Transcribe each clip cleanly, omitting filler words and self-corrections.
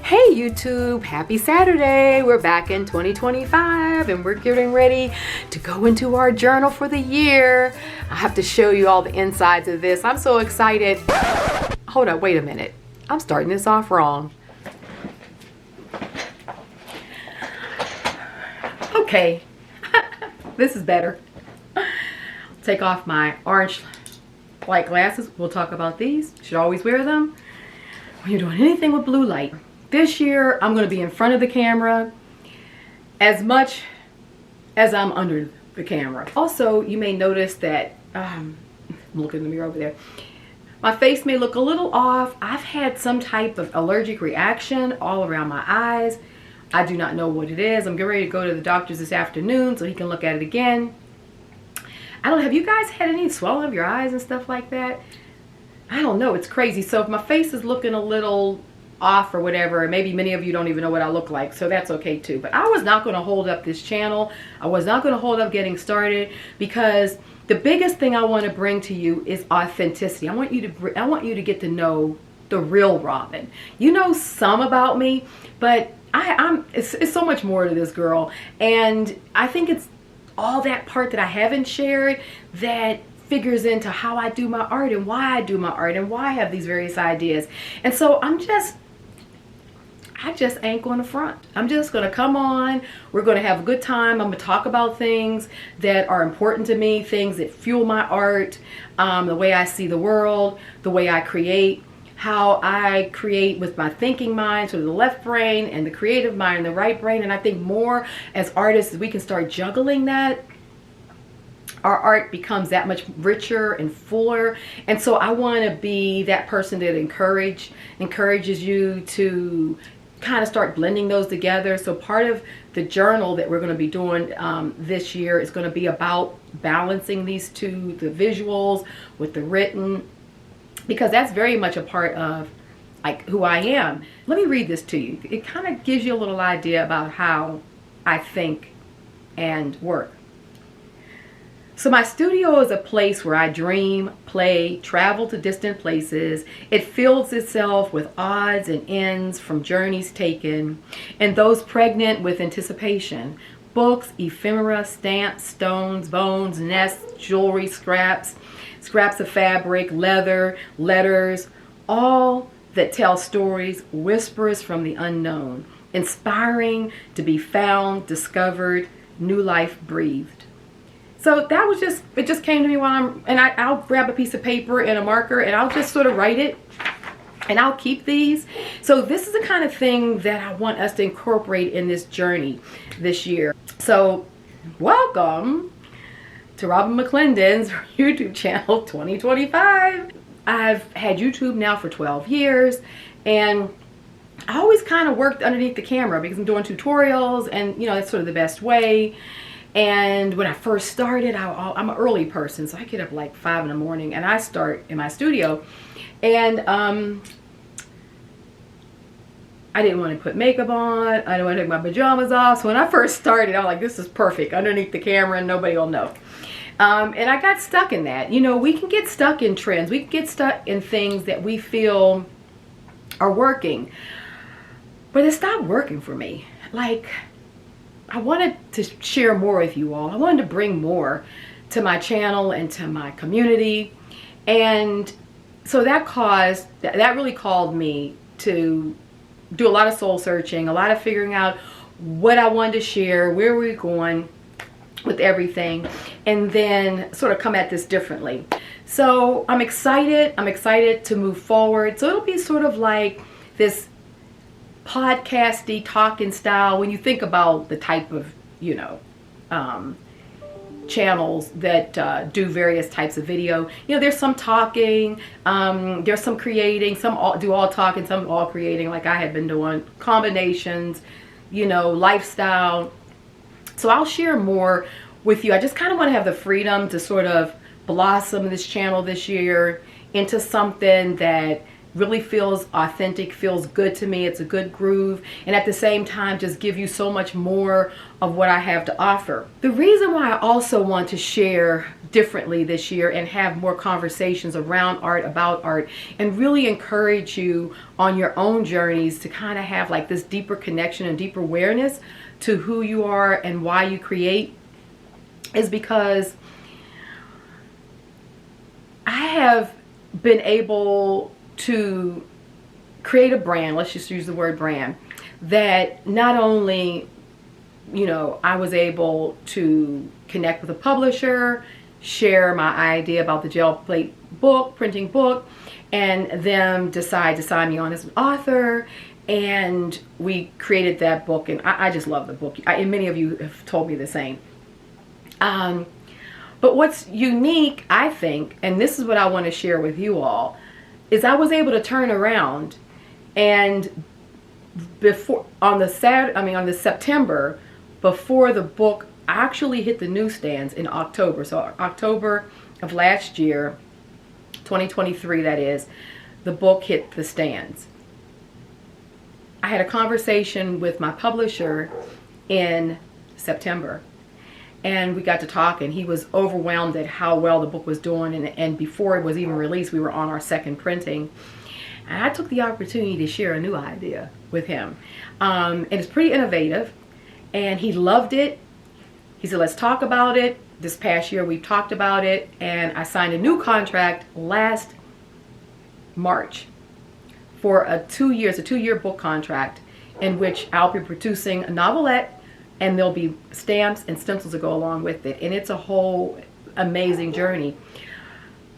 Hey YouTube, happy Saturday. We're back in 2025 and we're getting ready to go into our journal for the year. I have to show you all the insides of this. I'm so excited. Hold up, wait a minute. I'm starting this off wrong. Okay, this is better. Take off my orange light glasses. We'll talk about these. Should always wear them when you're doing anything with blue light. This year, I'm going to be in front of the camera as much as I'm under the camera. Also, you may notice that, I'm looking in the mirror over there, my face may look a little off. I've had some type of allergic reaction all around my eyes. I do not know what it is. I'm getting ready to go to the doctor's this afternoon so he can look at it again. I don't know, have you guys had any swelling of your eyes and stuff like that? I don't know, it's crazy. So if my face is looking a little off or whatever, maybe many of you don't even know what I look like, so that's okay too. But I was not going to hold up this channel. I was not going to hold up getting started, because the biggest thing I want to bring to you is authenticity. I want you to get to know the real Robin. You know some about me, but it's so much more to this girl, and I think it's all that part that I haven't shared that figures into how I do my art and why I do my art and why I have these various ideas. And so I just ain't going to front. I'm just going to come on. We're going to have a good time. I'm going to talk about things that are important to me, things that fuel my art, the way I see the world, the way I create, how I create with my thinking mind, so the left brain and the creative mind, the right brain. And I think more as artists, we can start juggling that, our art becomes that much richer and fuller. And so I want to be that person that encourages you to kind of start blending those together. So part of the journal that we're going to be doing this year is going to be about balancing these two, the visuals with the written, because that's very much a part of like who I am. Let me read this to you. It kind of gives you a little idea about how I think and work. So my studio is a place where I dream, play, travel to distant places. It fills itself with odds and ends from journeys taken, and those pregnant with anticipation. Books, ephemera, stamps, stones, bones, nests, jewelry, scraps of fabric, leather, letters, all that tell stories, whispers from the unknown, inspiring to be found, discovered, new life breathed. So that was it just came to me while I'll grab a piece of paper and a marker and I'll just sort of write it, and I'll keep these. So this is the kind of thing that I want us to incorporate in this journey this year. So welcome to Robin McClendon's YouTube channel 2025. I've had YouTube now for 12 years, and I always kind of worked underneath the camera because I'm doing tutorials, and you know, that's sort of the best way. And when I first started, I'm an early person, so I get up like 5 in the morning and I start in my studio. And I didn't want to put makeup on. I didn't want to take my pajamas off. So when I first started, I was like, this is perfect underneath the camera and nobody will know. And I got stuck in that. You know, we can get stuck in trends. We can get stuck in things that we feel are working, but it stopped working for me. Like, I wanted to share more with you all. I wanted to bring more to my channel and to my community. And so that really called me to do a lot of soul searching, a lot of figuring out what I wanted to share, where we're going with everything, and then sort of come at this differently. So I'm excited to move forward. So it'll be sort of like this podcasty talking style when you think about the type of, you know, channels that do various types of video. You know, there's some talking, there's some creating, some do all talking, some all creating, like I had been doing, combinations, you know, lifestyle. So I'll share more with you. I just kind of want to have the freedom to sort of blossom this channel this year into something that really feels authentic, feels good to me. It's a good groove, and at the same time just give you so much more of what I have to offer. The reason why I also want to share differently this year and have more conversations around art, about art, and really encourage you on your own journeys to kind of have like this deeper connection and deeper awareness to who you are and why you create, is because I have been able to create a brand, let's just use the word brand, that not only, you know, I was able to connect with a publisher, share my idea about the gel plate book, printing book, and them decide to sign me on as an author, and we created that book, and I just love the book, and many of you have told me the same. But what's unique, I think, and this is what I want to share with you all, is I was able to turn around and on the September, before the book actually hit the newsstands in October, so October of last year, 2023 that is, the book hit the stands. I had a conversation with my publisher in September, and we got to talk, and he was overwhelmed at how well the book was doing, and before it was even released, we were on our second printing. And I took the opportunity to share a new idea with him. And it's pretty innovative, and he loved it. He said, let's talk about it. This past year we've talked about it, and I signed a new contract last March for a 2-year book contract, in which I'll be producing a novelette, and there'll be stamps and stencils that go along with it. And it's a whole amazing journey.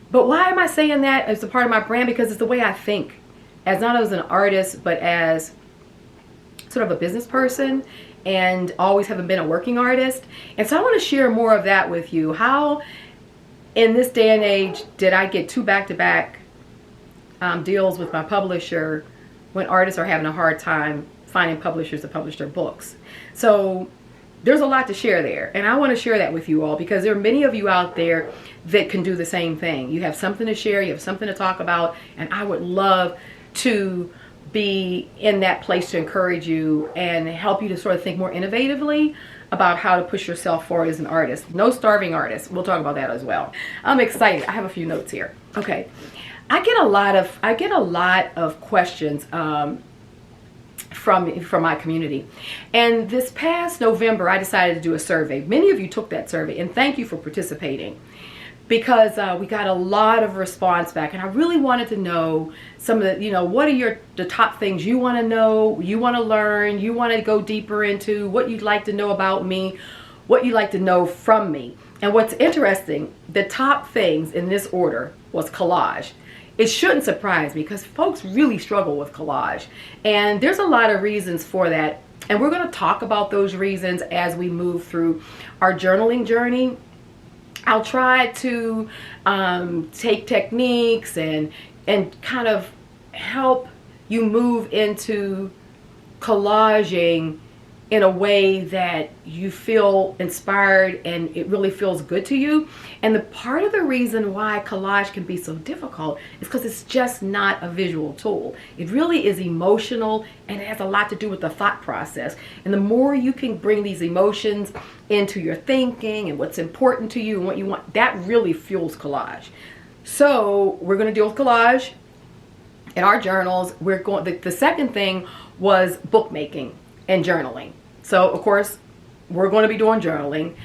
But why am I saying that as a part of my brand? Because it's the way I think, as not as an artist, but as sort of a business person, and always haven't been a working artist. And so I want to share more of that with you. How in this day and age did I get 2 back-to-back deals with my publisher when artists are having a hard time finding publishers to publish their books? So there's a lot to share there, and I want to share that with you all, because there are many of you out there that can do the same thing. You have something to share, you have something to talk about, and I would love to be in that place to encourage you and help you to sort of think more innovatively about how to push yourself forward as an artist. No starving artists. We'll talk about that as well. I'm excited. I have a few notes here. Okay. I get a lot of questions from my community. And this past November, I decided to do a survey. Many of you took that survey, and thank you for participating, because we got a lot of response back, and I really wanted to know some of the, what are the top things you want to know, you want to learn, you want to go deeper into, what you'd like to know about me, what you'd like to know from me. And what's interesting, the top things in this order was collage. It shouldn't surprise me, because folks really struggle with collage, and there's a lot of reasons for that, and we're going to talk about those reasons as we move through our journaling journey. I'll try to take techniques and kind of help you move into collaging in a way that you feel inspired and it really feels good to you. And the part of the reason why collage can be so difficult is because it's just not a visual tool. It really is emotional, and it has a lot to do with the thought process. And the more you can bring these emotions into your thinking and what's important to you and what you want, that really fuels collage. So we're going to deal with collage in our journals. The second thing was bookmaking and journaling. So of course we're going to be doing journaling.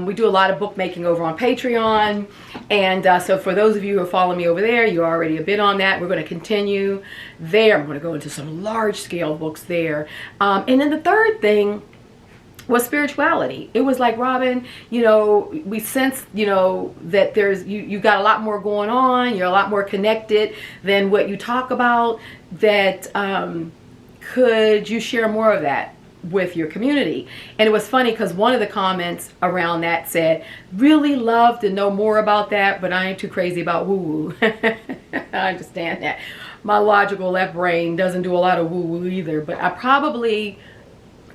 We do a lot of bookmaking over on Patreon, and so for those of you who follow me over there, you're already a bit on that. We're going to continue there. I'm going to go into some large scale books there, and then the third thing was spirituality. It was like, Robin, we sense, that there's you got a lot more going on. You're a lot more connected than what you talk about. That could you share more of that with your community? And it was funny because one of the comments around that said, really love to know more about that, but I ain't too crazy about woo-woo. I understand that. My logical left brain doesn't do a lot of woo-woo either, but I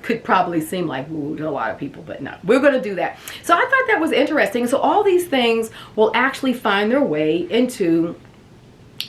could probably seem like woo to a lot of people, but no, we're going to do that. So I thought that was interesting. So all these things will actually find their way into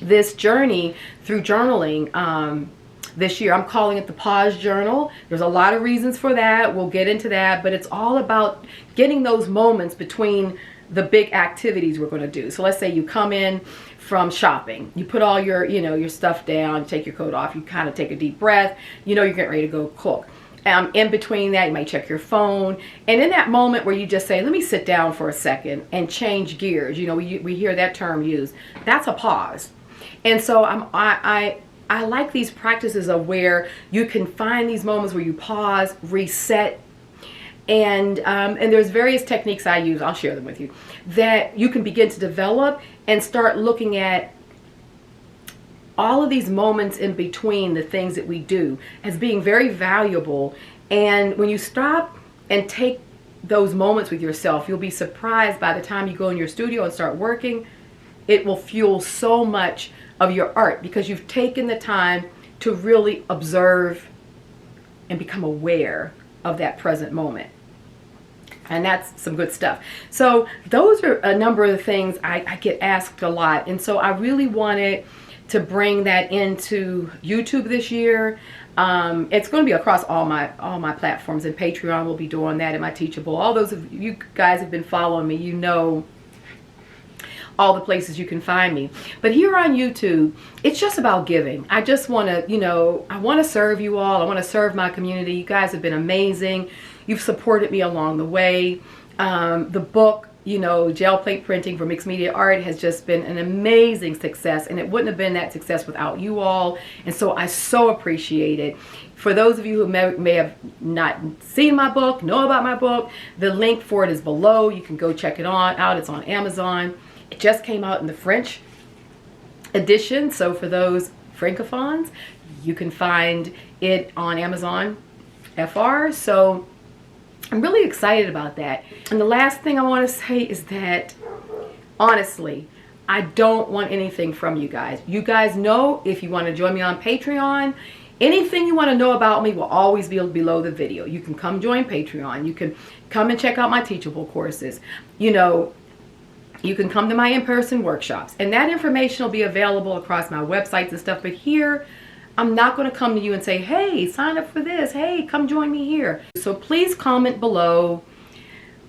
this journey through journaling this year. I'm calling it the Pause Journal. There's a lot of reasons for that. We'll get into that, but it's all about getting those moments between the big activities we're going to do. So let's say you come in from shopping, you put all your, your stuff down, take your coat off, you kind of take a deep breath, you're getting ready to go cook. In between that, you might check your phone. And in that moment where you just say, let me sit down for a second and change gears, we hear that term used. That's a pause. And so I like these practices of where you can find these moments where you pause, reset, and there's various techniques I use, I'll share them with you, that you can begin to develop and start looking at all of these moments in between the things that we do as being very valuable. And when you stop and take those moments with yourself, you'll be surprised by the time you go in your studio and start working, it will fuel so much of your art because you've taken the time to really observe and become aware of that present moment. And that's some good stuff. So those are a number of the things I get asked a lot. And so I really wanted to bring that into YouTube this year. It's going to be across all my platforms, and Patreon will be doing that, and my Teachable. All those of you guys have been following me, all the places you can find me. But here on YouTube, it's just about giving. I just want to, I want to serve you all. I want to serve my community. You guys have been amazing. You've supported me along the way. The book, Gel Plate Printing for Mixed Media Art has just been an amazing success, and it wouldn't have been that success without you all. And so I so appreciate it. For those of you who may have not seen my book, know about my book, the link for it is below. You can go check it out. It's on Amazon. It just came out in the French edition, so for those Francophones, you can find it on Amazon FR. So I'm really excited about that. And the last thing I want to say is that, honestly, I don't want anything from you guys. You guys know, if you want to join me on Patreon, anything you want to know about me will always be below the video. You can come join Patreon. You can come and check out my Teachable courses. You can come to my in-person workshops, and that information will be available across my websites and stuff. But here, I'm not going to come to you and say, hey, sign up for this. Hey, come join me here. So please comment below.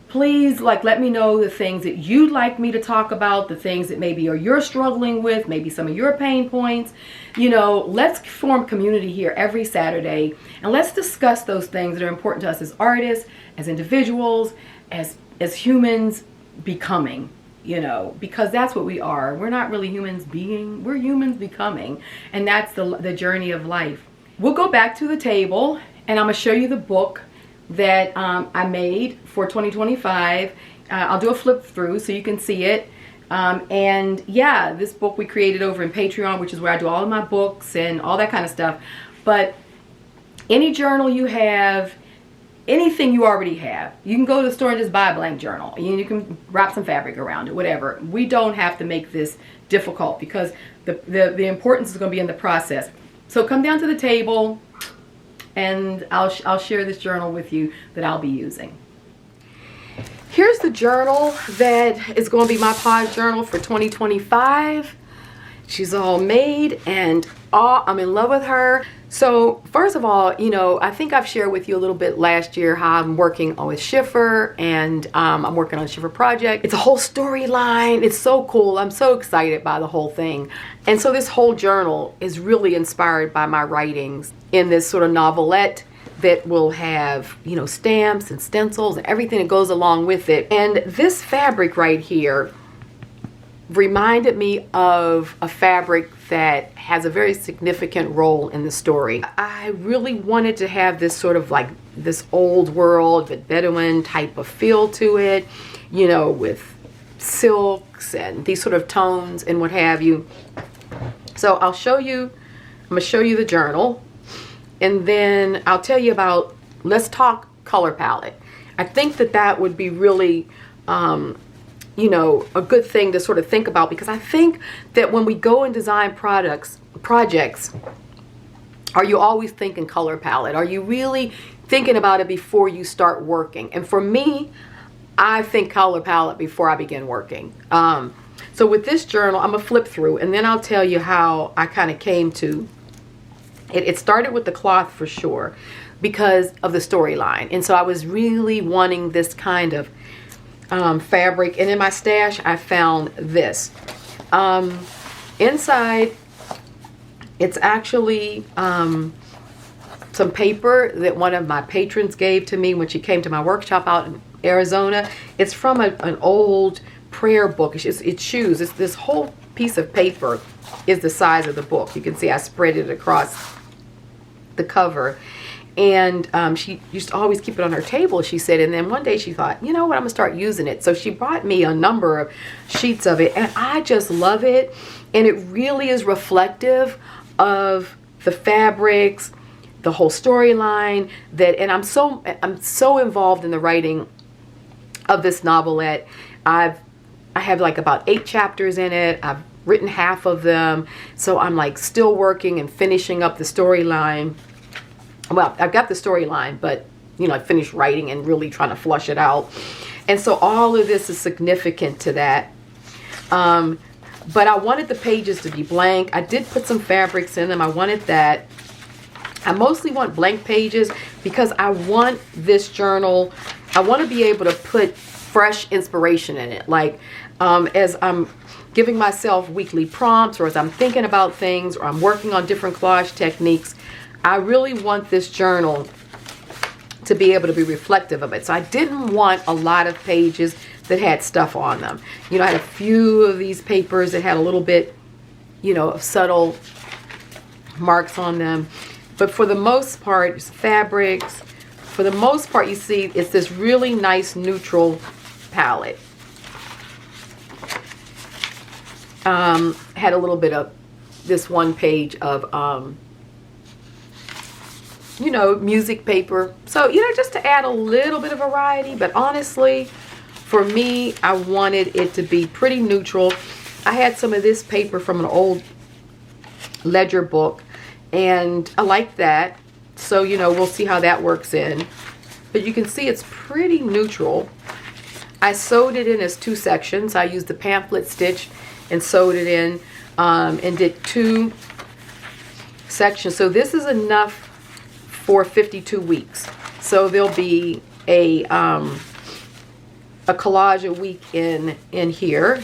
Please let me know the things that you'd like me to talk about, the things that maybe you're struggling with, maybe some of your pain points. Let's form community here every Saturday, and let's discuss those things that are important to us as artists, as individuals, as humans becoming. Because that's what we are. We're not really humans being, we're humans becoming. And that's the journey of life. We'll go back to the table, and I'm going to show you the book that I made for 2025. I'll do a flip through so you can see it. And yeah, this book we created over in Patreon, which is where I do all of my books and all that kind of stuff. But any journal you have, anything you already have, you can go to the store and just buy a blank journal. You can wrap some fabric around it, whatever. We don't have to make this difficult because the importance is going to be in the process. So come down to the table, and I'll share this journal with you that I'll be using. Here's the journal that is going to be my Pause journal for 2025. She's all made, and I'm in love with her. So first of all, I think I've shared with you a little bit last year how I'm working with Schiffer, and I'm working on a Schiffer project. It's a whole storyline. It's so cool. I'm so excited by the whole thing. And so this whole journal is really inspired by my writings in this sort of novelette that will have, stamps and stencils and everything that goes along with it. And this fabric right here reminded me of a fabric that has a very significant role in the story. I really wanted to have this sort of this old world, but Bedouin type of feel to it, with silks and these sort of tones and what have you. So I'm going to show you the journal, and then I'll tell you about, let's talk color palette. I think that would be really a good thing to sort of think about, because I think that when we go and design projects, are you always thinking color palette? Are you really thinking about it before you start working? And for me, I think color palette before I begin working. So with this journal, I'm gonna flip through and then I'll tell you how I kind of came to it. It started with the cloth for sure because of the storyline. And so I was really wanting this kind of fabric. And in my stash, I found this. Inside, it's actually some paper that one of my patrons gave to me when she came to my workshop out in Arizona. It's from an old prayer book. It's shoes. It's this whole piece of paper is the size of the book. You can see I spread it across the cover. And she used to always keep it on her table, she said. And then one day she thought, you know what, I'm going to start using it. So she brought me a number of sheets of it. And I just love it. And it really is reflective of the fabrics, the whole storyline. And I'm so involved in the writing of this novelette. I have like about 8 chapters in it. I've written half of them. So I'm like still working and finishing up the storyline. Well, I've got the storyline, but you know, I finished writing and really trying to flush it out. And so all of this is significant to that. But I wanted the pages to be blank. I did put some fabrics in them. I wanted that. I mostly want blank pages because I want this journal, I want to be able to put fresh inspiration in it. Like as I'm giving myself weekly prompts, or as I'm thinking about things, or I'm working on different collage techniques, I really want this journal to be able to be reflective of it. So I didn't want a lot of pages that had stuff on them. You know, I had a few of these papers that had a little bit, you know, of subtle marks on them. But for the most part, it's fabrics. For the most part, you see, it's this really nice neutral palette. Had a little bit of this one page of, you know, music paper. So, you know, just to add a little bit of variety. But honestly, for me, I wanted it to be pretty neutral. I had some of this paper from an old ledger book, and I like that. So, you know, we'll see how that works in. But you can see it's pretty neutral. I sewed it in as 2 sections. I used the pamphlet stitch and sewed it in and did 2 sections. So this is enough for 52 weeks. So there'll be a collage a week in here,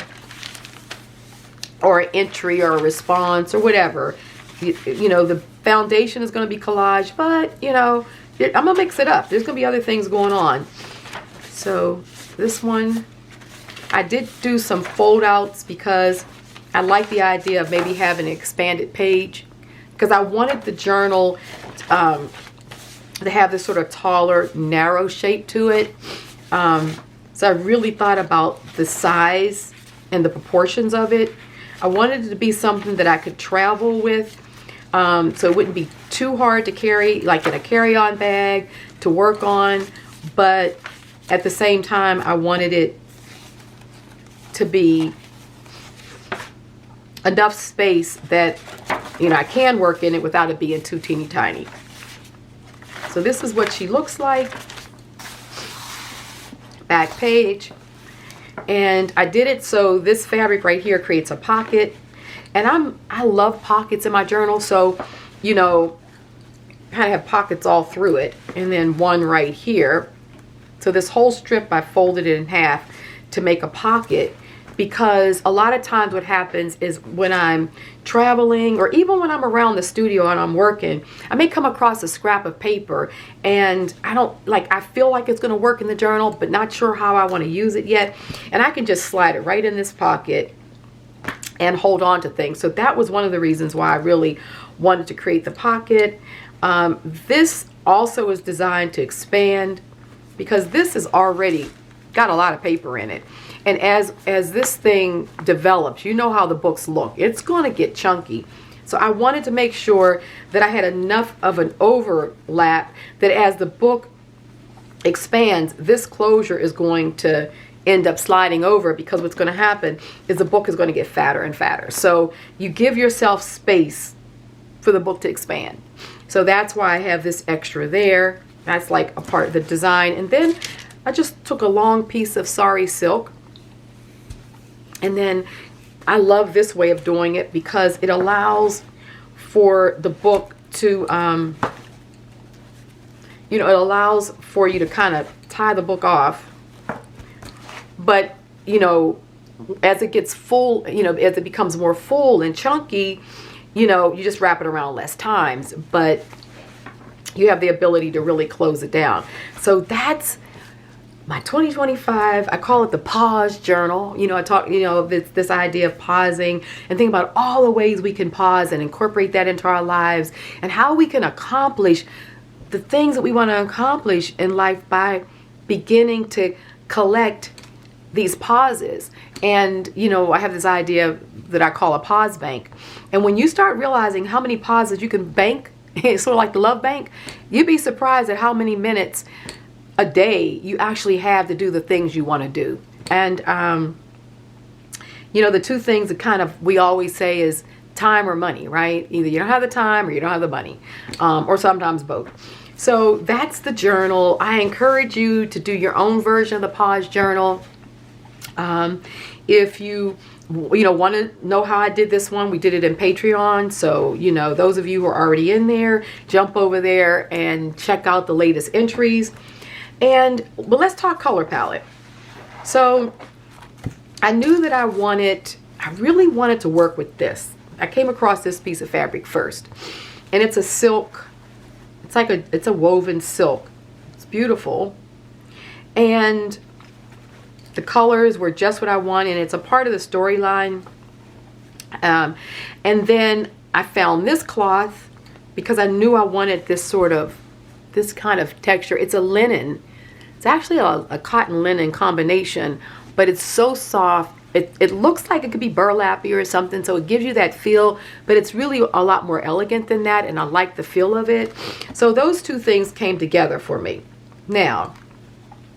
or an entry or a response or whatever. You know, the foundation is going to be collage, but you know, I'm gonna mix it up. There's gonna be other things going on. So this one, I did do some fold outs because I like the idea of maybe having an expanded page, because I wanted the journal to have this sort of taller, narrow shape to it. So I really thought about the size and the proportions of it. I wanted it to be something that I could travel with, so it wouldn't be too hard to carry, like in a carry-on bag, to work on. But at the same time, I wanted it to be enough space that, you know, I can work in it without it being too teeny tiny. So this is what she looks like. Back page. And I did it so this fabric right here creates a pocket. And I love pockets in my journal, so, you know, kind of have pockets all through it. And then one right here. So this whole strip, I folded it in half to make a pocket, because a lot of times what happens is when I'm traveling, or even when I'm around the studio and I'm working, I may come across a scrap of paper and I feel like it's going to work in the journal, but not sure how I want to use it yet. And I can just slide it right in this pocket and hold on to things. So that was one of the reasons why I really wanted to create the pocket. This also is designed to expand, because this has already got a lot of paper in it. And as this thing develops, you know how the books look. It's going to get chunky. So I wanted to make sure that I had enough of an overlap that as the book expands, this closure is going to end up sliding over, because what's going to happen is the book is going to get fatter and fatter. So you give yourself space for the book to expand. So that's why I have this extra there. That's like a part of the design. And then I just took a long piece of sari silk and then I love this way of doing it because it allows for the book to, you know, it allows for you to kind of tie the book off. But, you know, as it gets full, you know, as it becomes more full and chunky, you know, you just wrap it around less times, but you have the ability to really close it down. So that's my 2025, I call it the pause journal. You know, I talk, you know, this idea of pausing and think about all the ways we can pause and incorporate that into our lives and how we can accomplish the things that we want to accomplish in life by beginning to collect these pauses. And, you know, I have this idea that I call a pause bank. And when you start realizing how many pauses you can bank, it's sort of like the love bank, you'd be surprised at how many minutes a day you actually have to do the things you want to do. And, you know, the two things that kind of we always say is time or money, right? Either you don't have the time or you don't have the money, or sometimes both. So that's the journal. I encourage you to do your own version of the pause journal. If you know, want to know how I did this one, we did it in Patreon. So, you know, those of you who are already in there, jump over there and check out the latest entries. But let's talk color palette. So I knew that I really wanted to work with this. I came across this piece of fabric first, and it's a silk. It's a woven silk. It's beautiful. And the colors were just what I wanted, and it's a part of the storyline. And then I found this cloth because I knew I wanted this kind of texture. It's a linen. It's actually a cotton linen combination, but it's so soft. It looks like it could be burlappy or something, so it gives you that feel, but it's really a lot more elegant than that, and I like the feel of it. So those two things came together for me. Now,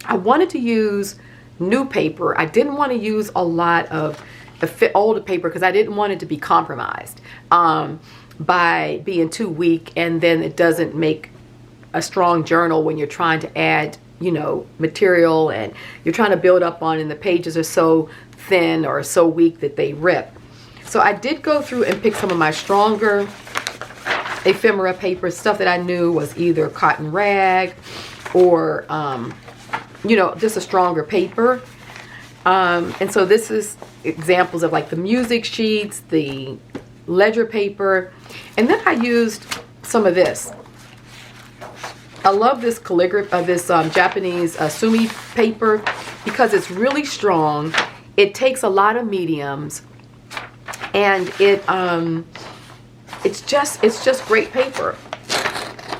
I wanted to use new paper. I didn't want to use a lot of the older paper because I didn't want it to be compromised by being too weak, and then it doesn't make a strong journal when you're trying to add, you know, material and you're trying to build up on, and the pages are so thin or so weak that they rip. So I did go through and pick some of my stronger ephemera paper, stuff that I knew was either cotton rag or you know, just a stronger paper. And so this is examples of like the music sheets, the ledger paper, and then I used some of this. I love this calligraphy, this Japanese sumi paper because it's really strong. It takes a lot of mediums, and it's just great paper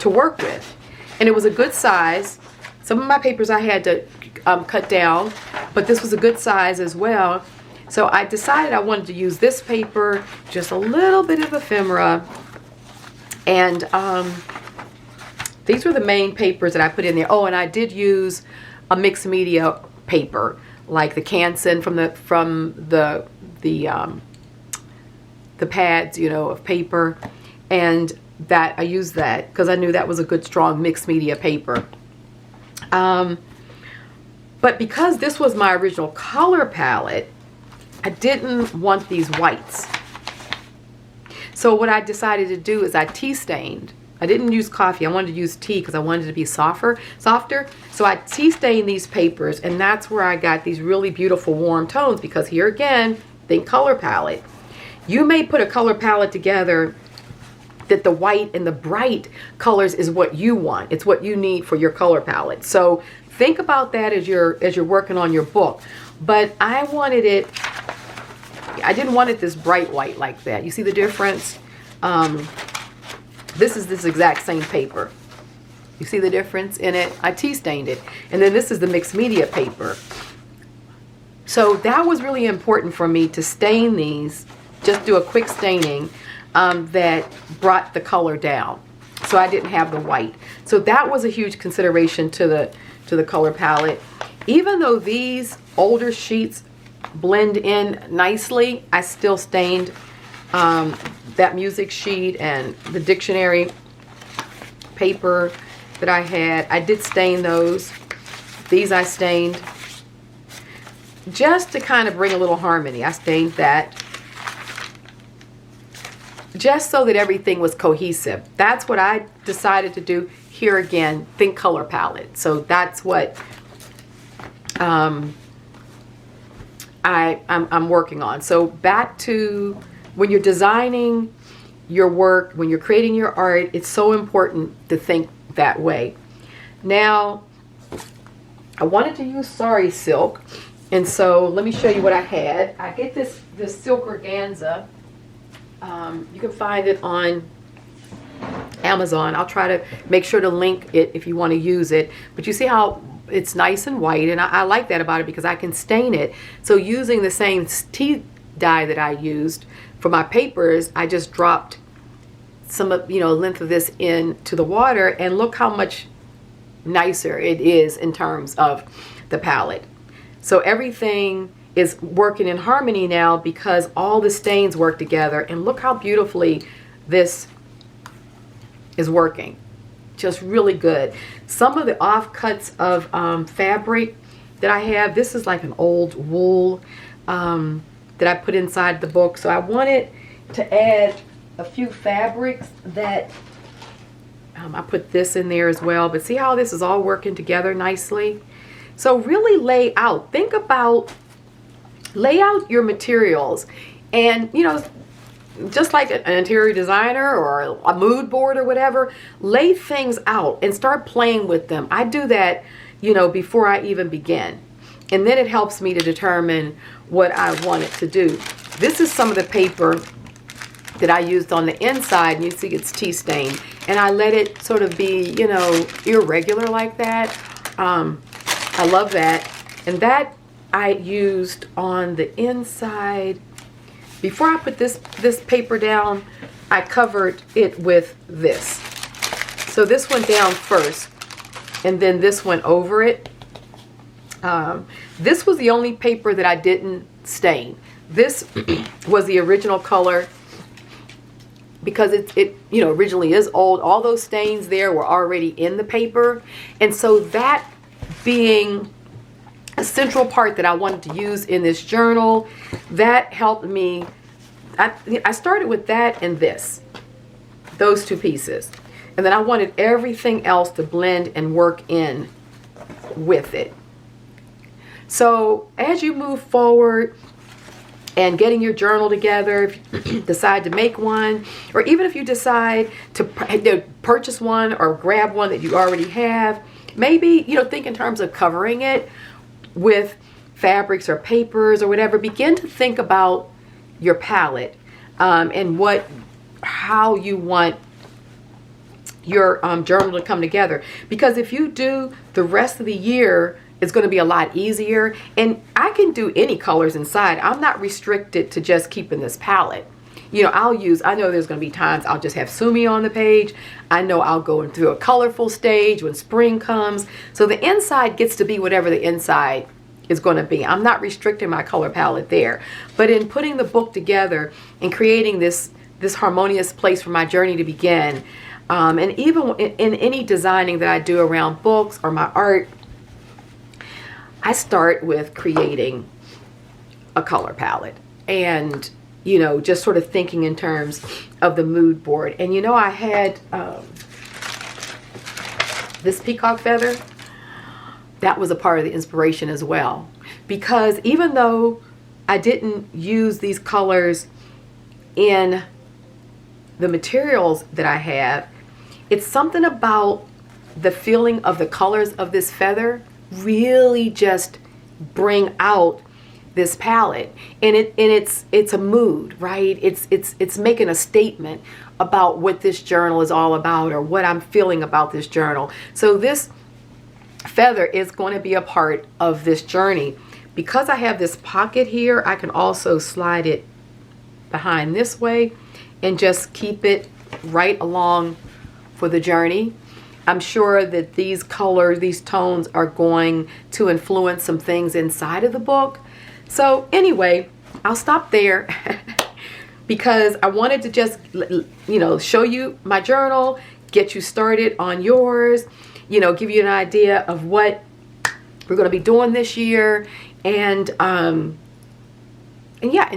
to work with, and it was a good size. Some of my papers I had to cut down, but this was a good size as well. So I decided I wanted to use this paper, just a little bit of ephemera, and these were the main papers that I put in there. Oh, and I did use a mixed media paper, like the Canson from the pads, you know, of paper, and that I used that because I knew that was a good strong mixed media paper. But because this was my original color palette, I didn't want these whites. So what I decided to do is I tea stained. I didn't use coffee. I wanted to use tea because I wanted it to be softer. So I tea stained these papers, and that's where I got these really beautiful warm tones, because here again, think color palette. You may put a color palette together that the white and the bright colors is what you want. It's what you need for your color palette. So think about that as you're working on your book. But I wanted it, I didn't want it this bright white like that. You see the difference? This is this exact same paper. You see the difference in it? I tea stained it. And then this is the mixed media paper. So that was really important for me to stain these, just do a quick staining that brought the color down. So I didn't have the white. So that was a huge consideration to the color palette. Even though these older sheets blend in nicely, I still stained that music sheet and the dictionary paper that I had. I did stain those. These I stained just to kind of bring a little harmony. I stained that. just so that everything was cohesive. That's what I decided to do. Here again, think color palette. So that's what I'm working on. So back to when you're designing your work, when you're creating your art, it's so important to think that way. Now, I wanted to use sari silk, and so let me show you what I had. I get this silk organza. You can find it on Amazon. I'll try to make sure to link it if you want to use it. But you see how it's nice and white, and I like that about it because I can stain it. So using the same tea dye that I used for my papers, I just dropped some of, length of this into the water, and look how much nicer it is in terms of the palette. So everything is working in harmony now because all the stains work together, and look how beautifully this is working. Just really good. Some of the offcuts of fabric that I have, this is like an old wool that I put inside the book, so I wanted to add a few fabrics that I put this in there as well. But see how this is all working together nicely? So really lay out, lay out your materials, and just like an interior designer or a mood board or whatever, lay things out and start playing with them. I do that, before I even begin. And then it helps me to determine what I want it to do. This is some of the paper that I used on the inside, and you see it's tea stained. And I let it sort of be, irregular like that. I love that. And that I used on the inside. Before I put this paper down, I covered it with this. So this went down first, and then this went over it. This was the only paper that I didn't stain. This was the original color because it originally is old. All those stains there were already in the paper, and so that being a central part that I wanted to use in this journal, that helped me. I started with that and those two pieces, and then I wanted everything else to blend and work in with it. So as you move forward and getting your journal together, if you decide to make one, or even if you decide to purchase one or grab one that you already have, maybe think in terms of covering it with fabrics or papers or whatever. Begin to think about your palette and how you want your journal to come together. Because if you do, the rest of the year it's going to be a lot easier. And I can do any colors inside. I'm not restricted to just keeping this palette. I know there's going to be times I'll just have Sumi on the page. I know I'll go through a colorful stage when spring comes. So the inside gets to be whatever the inside is going to be. I'm not restricting my color palette there. But in putting the book together and creating this harmonious place for my journey to begin, and even in any designing that I do around books or my art, I start with creating a color palette and, just sort of thinking in terms of the mood board. And, I had this peacock feather. That was a part of the inspiration as well. Because even though I didn't use these colors in the materials that I have, it's something about the feeling of the colors of this feather really just bring out this palette, and it's a mood, right? It's making a statement about what this journal is all about, or what I'm feeling about this journal. So this feather is going to be a part of this journey. Because I have this pocket here, I can also slide it behind this way and just keep it right along for the journey. I'm sure that these colors, these tones are going to influence some things inside of the book. So anyway, I'll stop there because I wanted to just, show you my journal, get you started on yours, give you an idea of what we're going to be doing this year, and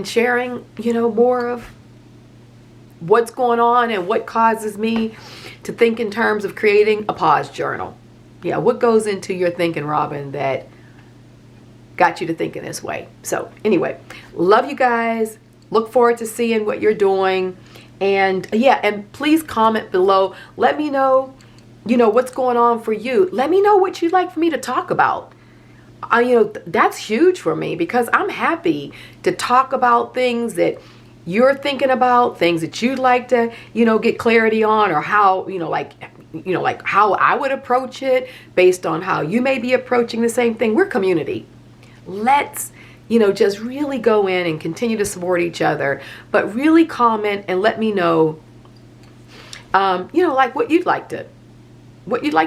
sharing, more of what's going on and what causes me to think in terms of creating a pause journal. Yeah, what goes into your thinking, Robin, that got you to thinking this way? So anyway, love you guys. Look forward to seeing what you're doing. And yeah, and please comment below. Let me know, what's going on for you. Let me know what you'd like for me to talk about. That's huge for me, because I'm happy to talk about things that you're thinking about, things that you'd like to, get clarity on, or how, like how I would approach it based on how you may be approaching the same thing. We're community. Let's, just really go in and continue to support each other, but really comment and let me know, like what you'd like to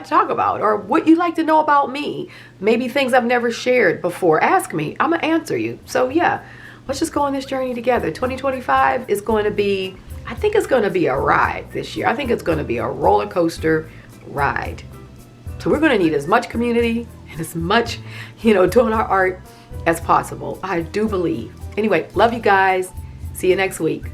talk about, or what you'd like to know about me. Maybe things I've never shared before. Ask me. I'm gonna answer you. So yeah, let's just go on this journey together. 2025 is going to be, I think it's going to be a ride this year. I think it's going to be a roller coaster ride. So we're going to need as much community and as much, doing our art as possible. I do believe. Anyway, love you guys. See you next week.